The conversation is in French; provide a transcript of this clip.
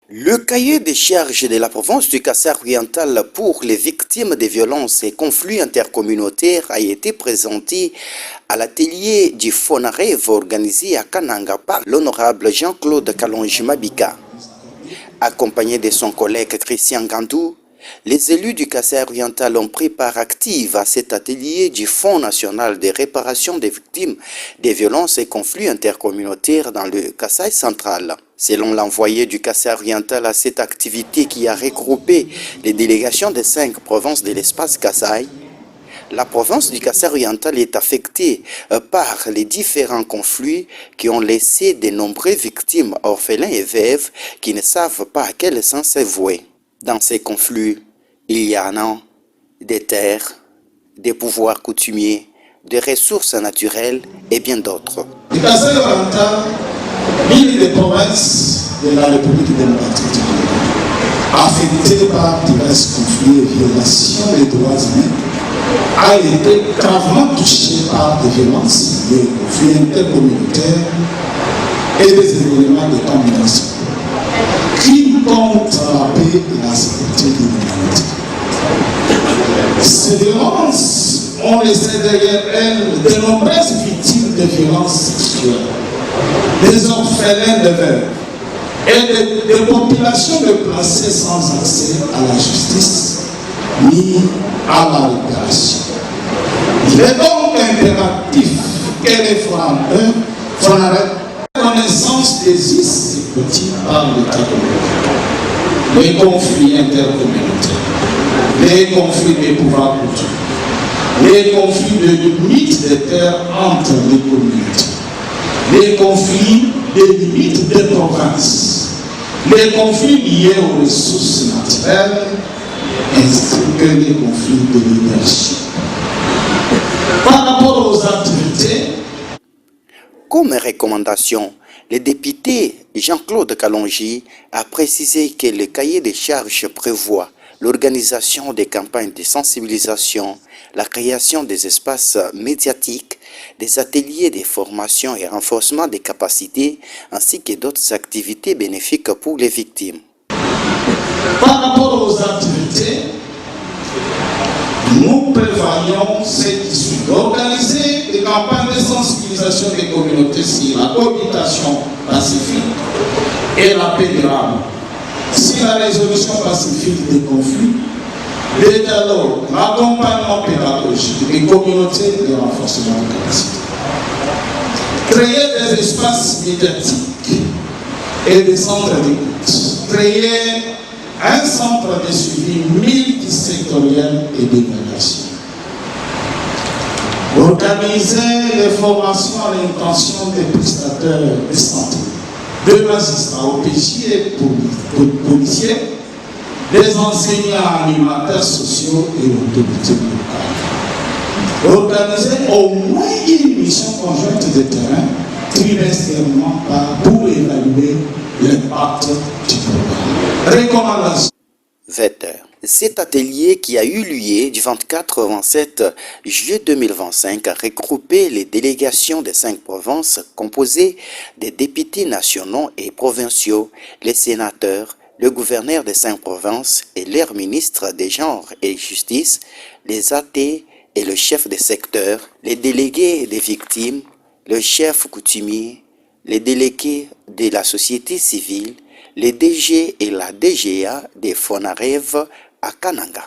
Le cahier des charges de la province du Kassai-Oriental pour les victimes des violences et conflits intercommunautaires a été présenté à l'atelier du Fonarev organisé à Kananga par l'honorable Jean-Claude Kalonji Mabika. Accompagné de son collègue Christian Gandou, les élus du Kassai-Oriental ont pris part active à cet atelier du Fonds national de réparation des victimes des violences et conflits intercommunautaires dans le Kassai central. Selon l'envoyé du Kassai-Oriental à cette activité qui a regroupé les délégations des 5 provinces de l'espace Kassai, la province du Kassai-Oriental est affectée par les différents conflits qui ont laissé de nombreuses victimes orphelins et veuves qui ne savent pas à quel sens se vouer. Dans ces conflits, il y en a des terres, des pouvoirs coutumiers, des ressources naturelles et bien d'autres. Le Kassai-Oriental, l'une des provinces de la République démocratique du Congo, affectée par divers conflits et violations des droits humains, a été gravement touchée par des violences, des conflits intercommunautaires et des événements de combinaison. Crimes contre la paix et la sécurité de l'humanité. Ces violences ont laissé derrière elles de nombreuses victimes de violences sexuelles, des orphelins de veuves et des populations déplacées sans accès à la justice ni à la réparation. Il est donc impératif que les Fonarev connaissance des issues par l'État communautaire, les conflits intercommunautaires, les conflits des pouvoirs coutumiers, les conflits de limites des terres entre les communautés, les conflits des limites des provinces, les conflits liés aux ressources naturelles, ainsi que les conflits de l'énergie. Par rapport aux activités, comme recommandation, le député Jean-Claude Kalonji a précisé que le cahier des charges prévoit l'organisation des campagnes de sensibilisation, la création des espaces médiatiques, des ateliers de formation et renforcement des capacités, ainsi que d'autres activités bénéfiques pour les victimes. Par rapport aux activités, nous prévoyons cette issue d'organiser des campagnes de sensibilisation des communautés sur la cohabitation pacifique et la paix durable, sur la résolution pacifique des conflits, le dialogue, l'accompagnement pédagogique des communautés et le renforcement des capacités. Créer des espaces médiatiques et des centres d'écoute. Créer un centre de suivi multisectoriel et d'évaluation. Organiser les formations à l'intention des prestataires de santé, de magistrats, OPJ et policiers, des enseignants animateurs sociaux et autorités locales. Organiser au moins une mission conjointe de terrain trimestriellement pour évaluer l'impact du programme. Recommandation. Cet atelier qui a eu lieu du 24 au 27 juillet 2025 a regroupé les délégations des 5 provinces composées des députés nationaux et provinciaux, les sénateurs, le gouverneur des 5 provinces et leurs ministres des genres et justice, les AT et le chef de secteur, les délégués des victimes, le chef coutumier, les délégués de la société civile, les DG et la DGA des Fonarev à Kananga.